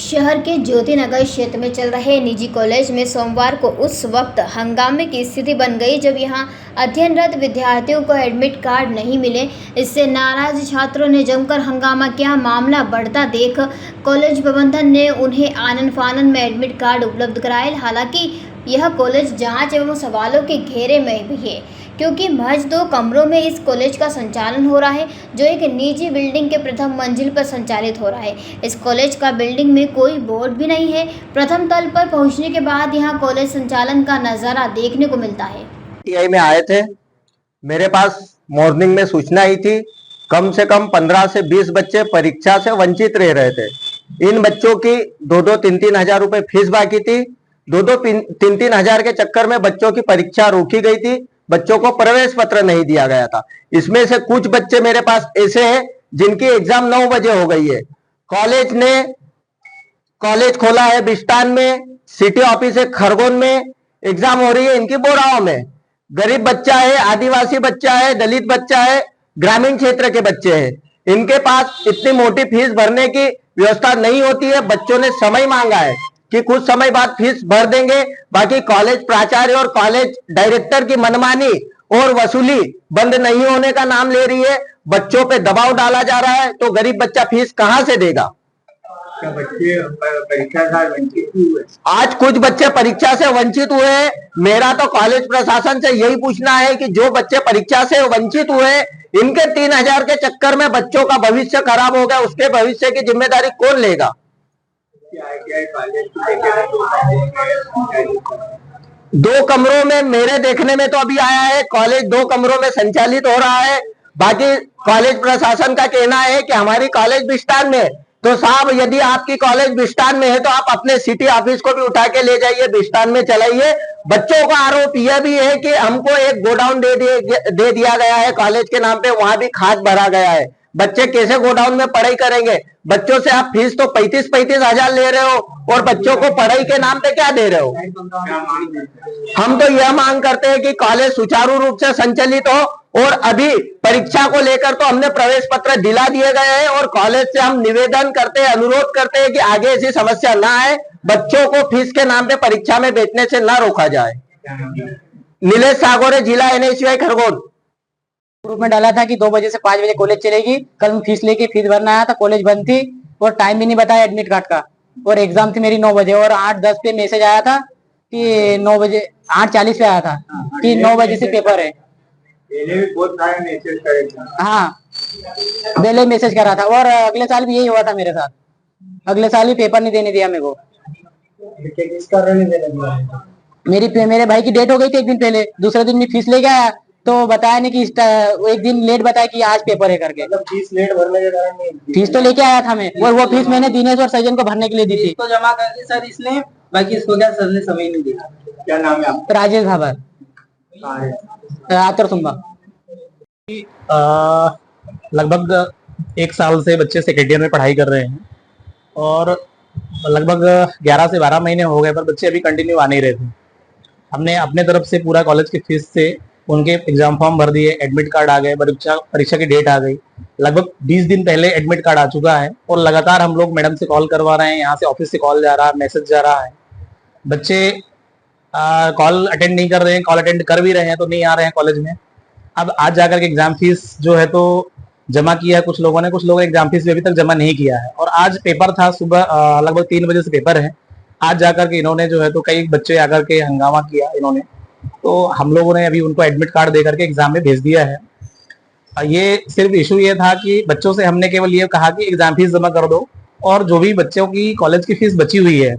शहर के ज्योति नगर क्षेत्र में चल रहे निजी कॉलेज में सोमवार को उस वक्त हंगामे की स्थिति बन गई जब यहां अध्ययनरत विद्यार्थियों को एडमिट कार्ड नहीं मिले। इससे नाराज छात्रों ने जमकर हंगामा किया। मामला बढ़ता देख कॉलेज प्रबंधन ने उन्हें आनन फानन में एडमिट कार्ड उपलब्ध कराए। हालांकि यह कॉलेज जांच एवं सवालों के घेरे में भी है, क्योंकि महज 2 कमरों में इस कॉलेज का संचालन हो रहा है, जो एक निजी बिल्डिंग के प्रथम मंजिल पर संचालित हो रहा है। इस कॉलेज का बिल्डिंग में कोई बोर्ड भी नहीं है। प्रथम तल पर पहुंचने के बाद यहां कॉलेज संचालन का नज़ारा देखने को मिलता है। टीआई में आए थे, मेरे पास मॉर्निंग में सूचना आई थी। कम से कम 15 से 20 बच्चे परीक्षा से वंचित रह रहे थे। इन बच्चों की 2-2, 3-3 हजार रुपए फीस बाकी थी। 2-2, 3-3 हजार के चक्कर में बच्चों की परीक्षा रोकी गई थी। बच्चों को प्रवेश पत्र नहीं दिया गया था। इसमें से कुछ बच्चे मेरे पास ऐसे हैं जिनकी एग्जाम 9 बजे हो गई है। कॉलेज ने कॉलेज खोला है बिस्टान में, सिटी ऑफिस है खरगोन में, एग्जाम हो रही है इनकी बोराओं में। गरीब बच्चा है, आदिवासी बच्चा है, दलित बच्चा है, ग्रामीण क्षेत्र के बच्चे हैं। इनके पास इतनी मोटी फीस भरने की व्यवस्था नहीं होती है। बच्चों ने समय मांगा है कि कुछ समय बाद फीस भर देंगे। बाकी कॉलेज प्राचार्य और कॉलेज डायरेक्टर की मनमानी और वसूली बंद नहीं होने का नाम ले रही है। बच्चों पे दबाव डाला जा रहा है, तो गरीब बच्चा फीस कहां से देगा? क्या बच्चे परीक्षा से वंचित हुए? आज कुछ बच्चे परीक्षा से वंचित हुए हैं। मेरा तो कॉलेज प्रशासन से यही पूछना है कि जो बच्चे परीक्षा से वंचित हुए, इनके 3,000 के चक्कर में बच्चों का भविष्य खराब हो गया, उसके भविष्य की जिम्मेदारी कौन लेगा? 2 कमरों में मेरे देखने में तो अभी आया है, कॉलेज 2 कमरों में संचालित हो रहा है। बाकी कॉलेज प्रशासन का कहना है कि हमारी कॉलेज बिस्टान में। तो साहब, यदि आपकी कॉलेज बिस्टान में है तो आप अपने सिटी ऑफिस को भी उठा के ले जाइए, बिस्टान में चलाइए। बच्चों का आरोप यह भी है कि हमको एक गोडाउन दे दिया गया है कॉलेज के नाम पे, वहां भी खाद भरा गया है। बच्चे कैसे गोडाउन में पढ़ाई करेंगे? बच्चों से आप फीस तो 35-35 हजार ले रहे हो और बच्चों को पढ़ाई के नाम पे क्या दे रहे हो? हम तो यह मांग करते हैं कि कॉलेज सुचारू रूप से संचालित हो। और अभी परीक्षा को लेकर तो हमने प्रवेश पत्र दिला दिए गए हैं और कॉलेज से हम निवेदन करते हैं, अनुरोध करते हैं कि आगे ऐसी समस्या ना आए। बच्चों को फीस के नाम पे परीक्षा में बैठने से ना रोका जाए। नीलेश सागोरे, जिला NSUI खरगोन। ग्रुप में डाला था कि 2 बजे से 5 बजे कॉलेज चलेगी। कल मैं फीस लेके फीस भरना आया था, कॉलेज बंद थी और टाइम भी नहीं बताया एडमिट कार्ड का, और एग्जाम थी मेरी 9 बजे और 8:10 पे मैसेज आया था कि 9 बजे, 8:40 पे आया था कि 9 बजे से पेपर है। हाँ, पहले मैसेज करा था और अगले साल भी यही हुआ था मेरे साथ। अगले साल भी पेपर नहीं देने दिया मेरे को। किस कारण नहीं देने दिया? मेरे भाई की डेट हो गई थी एक दिन पहले, दूसरे दिन मैं फीस ले गया तो बताया नहीं कि एक दिन लेट बताया कि आज पेपर है करके। मतलब फीस लेट भरने के कारण नहीं? फीस तो लेके आया था मैं, और वो फीस मैंने दिनेश और सज्जन को भरने के लिए दी थी। तो जमा कर दी सर इसने, बाकी इसको क्या सर ने समय नहीं दिया। क्या नाम है आपका? राजेश भाबर, आतर सुंबा। लगभग 1 साल से बच्चे सेकेंड ईयर में पढ़ाई कर रहे हैं और लगभग 11 से 12 महीने हो गए, पर बच्चे अभी कंटिन्यू आ नहीं रहे थे। हमने अपने तरफ से पूरा कॉलेज की फीस से उनके एग्जाम फॉर्म भर दिए, एडमिट कार्ड आ गए, परीक्षा की डेट आ गई। लगभग 20 दिन पहले एडमिट कार्ड आ चुका है और लगातार हम लोग मैडम से कॉल करवा रहे हैं, यहाँ से ऑफिस से कॉल जा रहा है, मैसेज जा रहा है। बच्चे कॉल अटेंड नहीं कर रहे हैं, कॉल अटेंड कर भी रहे हैं तो नहीं आ रहे हैं कॉलेज में। अब आज जाकर के एग्जाम फीस जो है तो जमा किया है कुछ लोगों ने, कुछ लोगों ने एग्जाम फीस भी अभी तक जमा नहीं किया है। और आज पेपर था, सुबह लगभग 3 बजे से पेपर है। आज जाकर के इन्होंने जो है तो कई बच्चे आकर के हंगामा किया इन्होंने, तो हम लोगों ने अभी उनको एडमिट कार्ड दे करके एग्जाम में भेज दिया है। ये सिर्फ इशू ये था कि बच्चों से हमने केवल ये कहा कि एग्जाम फीस जमा कर दो और जो भी बच्चों की कॉलेज की फीस बची हुई है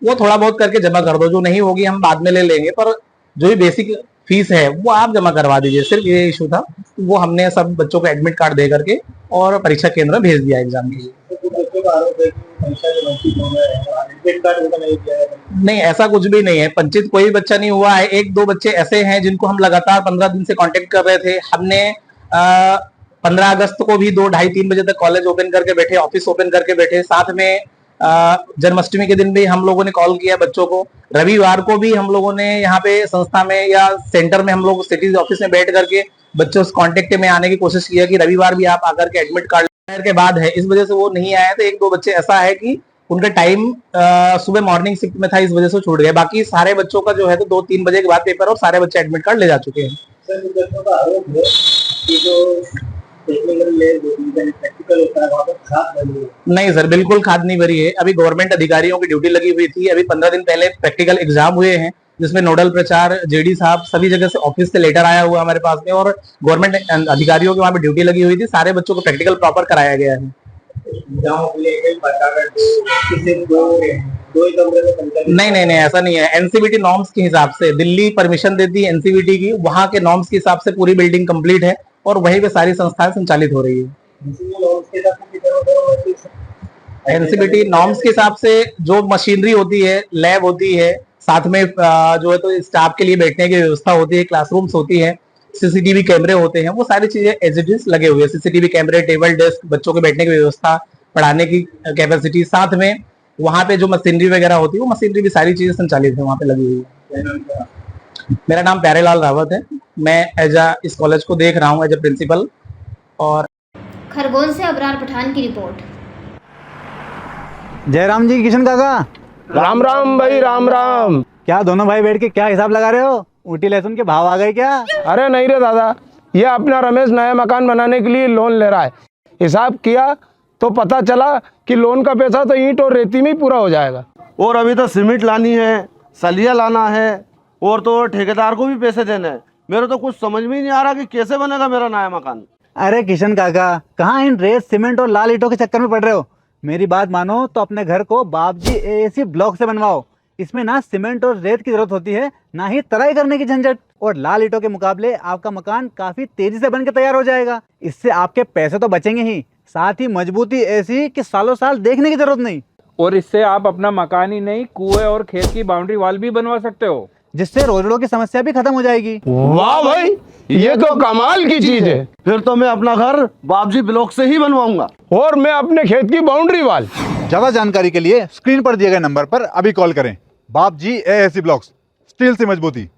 वो थोड़ा बहुत करके जमा कर दो, जो नहीं होगी हम बाद में ले लेंगे, पर जो भी बेसिक फीस है वो आप जमा करवा दीजिए। सिर्फ ये इशू था, वो हमने सब बच्चों को एडमिट कार्ड दे करके और परीक्षा केंद्र में भेज दिया एग्जाम के लिए। नहीं, ऐसा कुछ भी नहीं है, वंचित कोई बच्चा नहीं हुआ है। 1-2 बच्चे ऐसे हैं जिनको हम लगातार 15 दिन से कांटेक्ट कर रहे थे। हमने 15 अगस्त को भी 2, 2:30, 3 बजे तक कॉलेज ओपन करके बैठे, ऑफिस ओपन करके बैठे। साथ में जन्माष्टमी के दिन भी हम लोगों ने कॉल किया बच्चों को। रविवार को भी हम लोगों ने यहाँ पे संस्था में या सेंटर में हम लोग सिटी ऑफिस में बैठ करके बच्चों से कांटेक्ट में आने की कोशिश किया कि रविवार भी आप आकर के एडमिट कार्ड के बाद है, इस वजह से वो नहीं आए। तो 1-2 बच्चे ऐसा है कि उनका टाइम सुबह मॉर्निंग शिफ्ट में था, इस वजह से छूट गए। बाकी सारे बच्चों का जो है तो 2-3 बजे के बाद पेपर और सारे बच्चे एडमिट कार्ड ले जा चुके हैं। सर, विद्यार्थियों का आरोप है कि जो टेक्निकल लैब प्रैक्टिकल होता है वहाँ पर खाद बनी है। नहीं सर, बिल्कुल खाद नहीं भरी है। अभी गवर्नमेंट अधिकारियों की ड्यूटी लगी हुई थी। अभी 15 दिन पहले प्रैक्टिकल एग्जाम हुए हैं, जिसमें नोडल प्रचार जेडी साहब सभी जगह से ऑफिस से लेटर आया हुआ हमारे पास में, और गवर्नमेंट अधिकारियों की वहाँ पे ड्यूटी लगी हुई थी। सारे बच्चों को प्रैक्टिकल प्रॉपर कराया गया है। नहीं, ऐसा नहीं है। एनसीबीटी नॉर्म्स के हिसाब से दिल्ली परमिशन देती है एनसीबीटी की, वहाँ के नॉर्म्स के हिसाब से पूरी बिल्डिंग कंप्लीट है और वहीं पे सारी संस्थाएं संचालित हो रही है। एनसीबीटी नॉर्म्स के हिसाब से जो मशीनरी होती है, लैब होती है, साथ में जो है तो स्टाफ के लिए बैठने की व्यवस्था होती है, क्लासरूम्स होती है, सीसीटीवी कैमरे होते हैं, वो सारी चीजें एज इट इज लगे हुए हैं। सीसीटीवी कैमरे, टेबल डेस्क, बच्चों के बैठने की व्यवस्था, पढ़ाने की कैपेसिटी, साथ में वहाँ पे जो मशीनरी वगैरह होती है वो मशीनरी भी सारी चीजें संचालित है, वहाँ पे लगी हुई है। मेरा नाम प्यारेलाल रावत है। मैं इस कॉलेज को देख रहा हूँ एज ए प्रिंसिपल। और खरगोन से अबरार पठान की रिपोर्ट। जयराम जी, किशन काका। राम राम भाई, राम राम। क्या दोनों भाई बैठ के क्या हिसाब लगा रहे हो? ऊटी लहसुन के भाव आ गए क्या? अरे नहीं रे दादा, ये अपना रमेश नया मकान बनाने के लिए लोन ले रहा है। हिसाब किया तो पता चला कि लोन का पैसा तो ईंट और रेती में ही पूरा हो जाएगा। और अभी तो सीमेंट लानी है, सलिया लाना है, और तो ठेकेदार को भी पैसे देने हैं। मेरे तो कुछ समझ में ही नहीं आ रहा कि कैसे बनेगा मेरा नया मकान। अरे किशन काका, कहाँ इन रेत, सीमेंट और लाल ईंटों के चक्कर में पड़ रहे हो? मेरी बात मानो तो अपने घर को बाबजी एएसी ब्लॉक से बनवाओ। इसमें ना सीमेंट और रेत की जरूरत होती है, ना ही तराई करने की झंझट। और लाल ईंटों के मुकाबले आपका मकान काफी तेजी से बनकर तैयार हो जाएगा। इससे आपके पैसे तो बचेंगे ही, साथ ही मजबूती ऐसी कि सालों साल देखने की जरूरत नहीं। और इससे आप अपना मकान ही नहीं, कुएं और खेत की बाउंड्री वॉल भी बनवा सकते हो, जिससे रोजड़ों की समस्या भी खत्म हो जाएगी। वाह भाई, ये तो कमाल की चीज है। फिर तो मैं अपना घर बाबजी ब्लॉक से ही बनवाऊंगा। और मैं अपने खेत की बाउंड्री वाल। ज्यादा जानकारी के लिए स्क्रीन पर दिए गए नंबर पर अभी कॉल करें। बाबजी एएसी ब्लॉक्स, स्टील से मजबूती।